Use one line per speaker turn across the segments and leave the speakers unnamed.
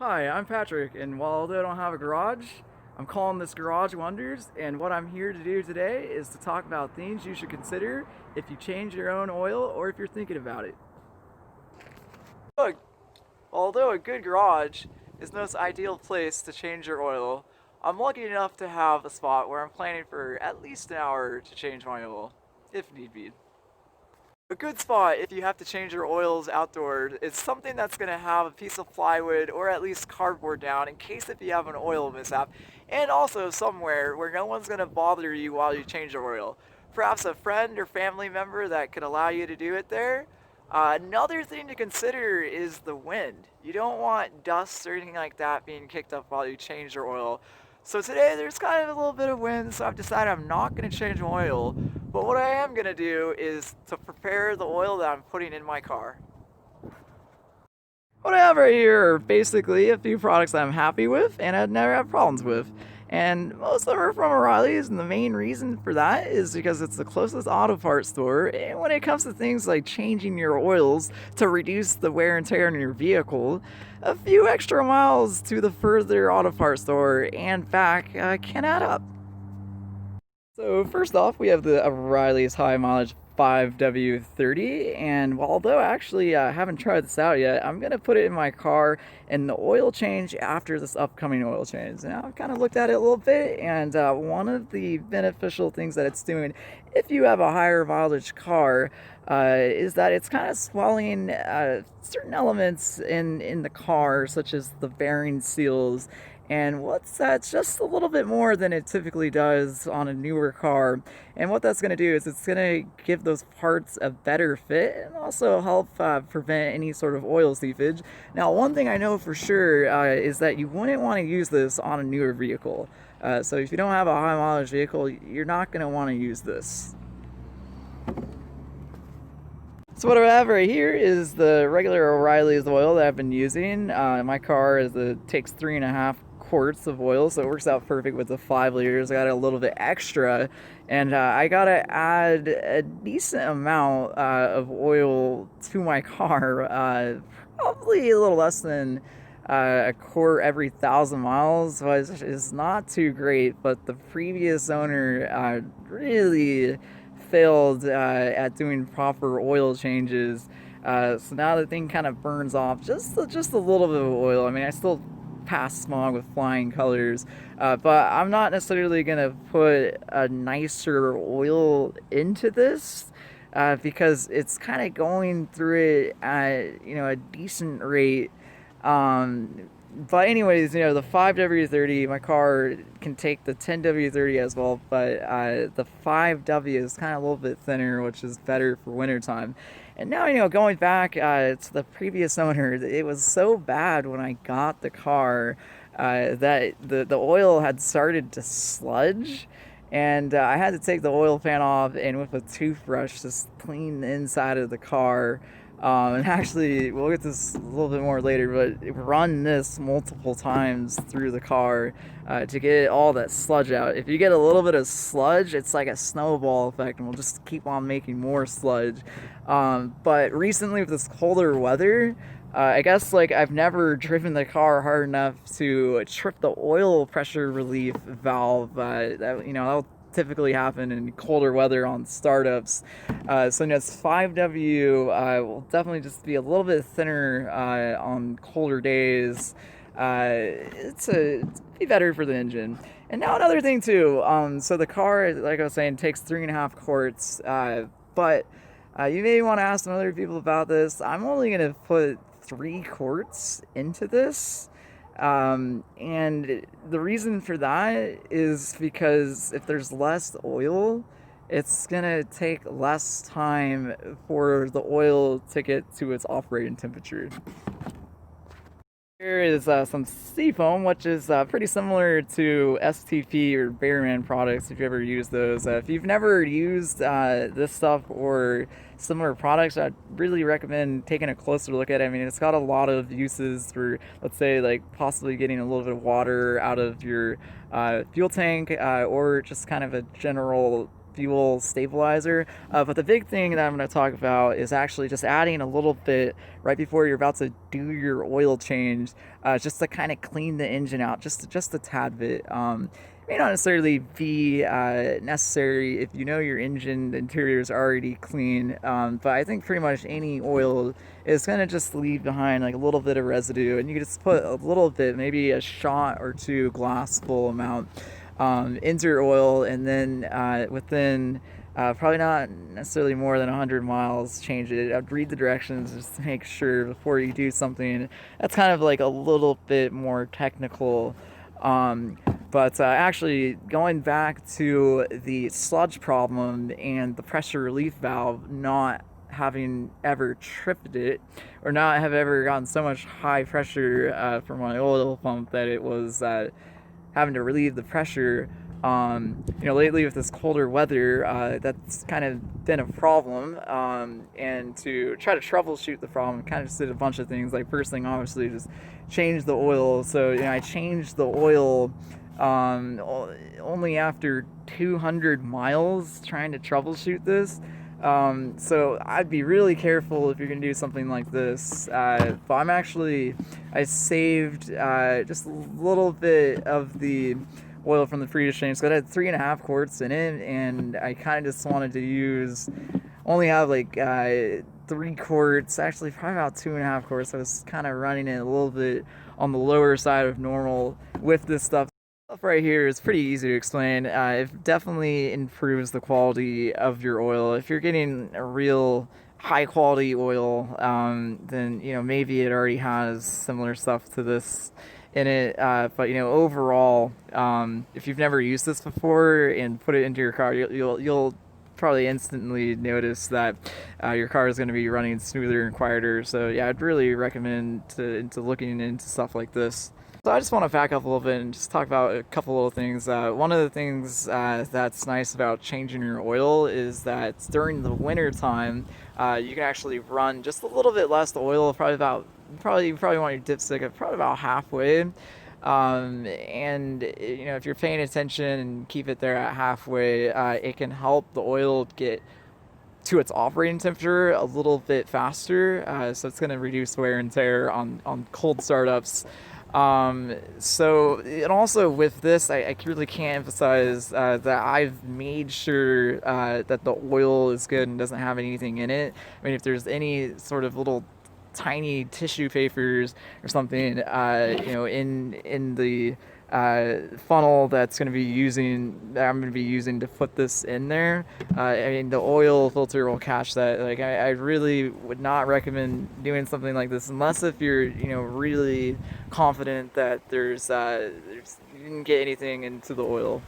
Hi, I'm Patrick, and although I don't have a garage, I'm calling this Garage Wonders, and what I'm here to do today is to talk about things you should consider if you change your own oil or if you're thinking about it. Look, although a good garage is the most ideal place to change your oil, I'm lucky enough to have a spot where I'm planning for at least an hour to change my oil, if need be. A good spot if you have to change your oils outdoors is something that's going to have a piece of plywood or at least cardboard down in case if you have an oil mishap, and also somewhere where no one's going to bother you while you change your oil. Perhaps a friend or family member that could allow you to do it there. Another thing to consider is the wind. You don't want dust or anything like that being kicked up while you change your oil. So today there's kind of a little bit of wind, so I've decided I'm not going to change my oil. But what I am going to do is to prepare the oil that I'm putting in my car. What I have right here are basically a few products that I'm happy with and I'd never have problems with. And most of them are from O'Reilly's, and the main reason for that is because it's the closest auto parts store. And when it comes to things like changing your oils to reduce the wear and tear on your vehicle, a few extra miles to the further auto parts store and back can add up. So first off, we have the O'Reilly's high mileage 5W30, and although I actually haven't tried this out yet, I'm gonna put it in my car and the oil change after this upcoming oil change. Now I've kind of looked at it a little bit, and one of the beneficial things that it's doing, if you have a higher mileage car, is that it's kind of swelling certain elements in the car, such as the bearing seals, and what's that, just a little bit more than it typically does on a newer car. And what that's going to do is it's going to give those parts a better fit and also help prevent any sort of oil seepage. Now, one thing I know for sure is that you wouldn't want to use this on a newer vehicle. So if you don't have a high mileage vehicle, you're not going to want to use this. So what I have right here is the regular O'Reilly's oil that I've been using. My car takes 3.5 quarts of oil, so it works out perfect with the 5 liters. I got a little bit extra, and I gotta add a decent amount of oil to my car. Probably a little less than a quart every 1,000 miles, which is not too great. But the previous owner really failed at doing proper oil changes. So now the thing kind of burns off just a little bit of oil. I mean, I still pass smog with flying colors, but I'm not necessarily gonna put a nicer oil into this. Because it's kind of going through it at a decent rate. But anyways, the 5W30, my car can take the 10W30 as well, but the 5W is kind of a little bit thinner, which is better for wintertime. And now, going back to the previous owner, it was so bad when I got the car that the oil had started to sludge. And I had to take the oil pan off and with a toothbrush just clean the inside of the car. And actually, we'll get this a little bit more later, but run this multiple times through the car to get all that sludge out. If you get a little bit of sludge, it's like a snowball effect, and we'll just keep on making more sludge. But recently, with this colder weather, I guess like I've never driven the car hard enough to trip the oil pressure relief valve. That'll typically happen in colder weather on startups. So this 5W will definitely just be a little bit thinner on colder days. It's be better for the engine. And now another thing too. So the car, like I was saying, takes 3.5 quarts. But you may want to ask some other people about this. I'm only gonna put 3 quarts into this. And the reason for that is because if there's less oil, it's gonna take less time for the oil to get to its operating temperature. Here is some seafoam, which is pretty similar to STP or Bearman products if you ever use those. If you've never used this stuff or similar products, I'd really recommend taking a closer look at it. I mean, it's got a lot of uses for, let's say, like possibly getting a little bit of water out of your fuel tank or just kind of a general fuel stabilizer. But the big thing that I'm going to talk about is actually just adding a little bit right before you're about to do your oil change, just to kind of clean the engine out, just a tad bit. May not necessarily be necessary if you know your engine interior is already clean, but I think pretty much any oil is going to just leave behind like a little bit of residue, and you can just put a little bit, maybe a shot or two, glass full amount, into your oil, and then within probably not necessarily more than 100 miles, change it. I'd read the directions just to make sure before you do something. That's kind of like a little bit more technical. But actually, going back to the sludge problem and the pressure relief valve not having ever tripped it, or not have ever gotten so much high pressure from my oil pump that it was having to relieve the pressure. Lately with this colder weather, that's kind of been a problem. And to try to troubleshoot the problem, I kind of just did a bunch of things. Like, first thing, obviously, just change the oil. So, I changed the oil only after 200 miles trying to troubleshoot this. So I'd be really careful if you're gonna do something like this. But I saved just a little bit of the oil from the previous change, because I had 3.5 quarts in it, and I kind of just wanted to only have like 3 quarts, actually probably about 2.5 quarts. I was kind of running it a little bit on the lower side of normal with this stuff. Right here is pretty easy to explain. It definitely improves the quality of your oil. If you're getting a real high quality oil, then maybe it already has similar stuff to this in it. But overall, if you've never used this before and put it into your car, you'll probably instantly notice that your car is going to be running smoother and quieter. So yeah, I'd really recommend into looking into stuff like this. So I just want to back up a little bit and just talk about a couple little things. One of the things that's nice about changing your oil is that during the winter time, you can actually run just a little bit less oil, you probably want your dipstick at probably about halfway. And if you're paying attention and keep it there at halfway, it can help the oil get to its operating temperature a little bit faster. So it's going to reduce wear and tear on cold startups. And also with this, I really can't emphasize that I've made sure that the oil is good and doesn't have anything in it. I mean, if there's any sort of little tiny tissue papers or something, in the funnel that I'm going to be using to put this in there, the oil filter will catch that. Like, I really would not recommend doing something like this unless if you're really confident that you didn't get anything into the oil.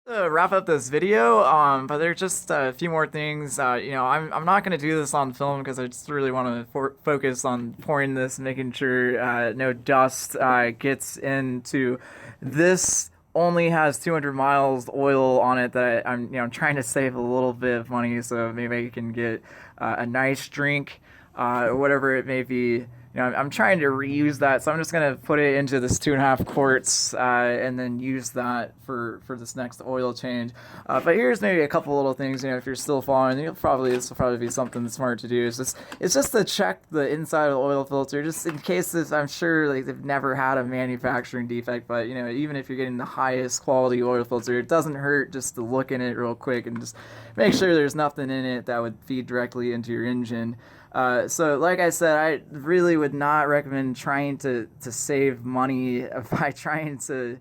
To wrap up this video, but there's just a few more things. I'm not going to do this on film because I just really want to focus on pouring this, making sure no dust gets into this. Only has 200 miles oil on it that I'm trying to save a little bit of money, so maybe I can get a nice drink or whatever it may be. I'm trying to reuse that, so I'm just going to put it into this 2.5 quarts and then use that for this next oil change. But here's maybe a couple little things, if you're still following, this will probably be something smart to do. It's just to check the inside of the oil filter, just in case I'm sure they've never had a manufacturing defect, but even if you're getting the highest quality oil filter, it doesn't hurt just to look in it real quick and just make sure there's nothing in it that would feed directly into your engine. So like I said, I really would not recommend trying to save money by trying to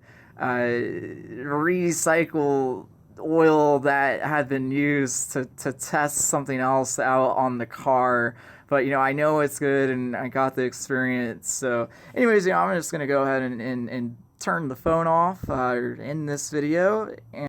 recycle oil that had been used to test something else out on the car. But I know it's good and I got the experience. So anyways, I'm just gonna go ahead and turn the phone off or end this video. And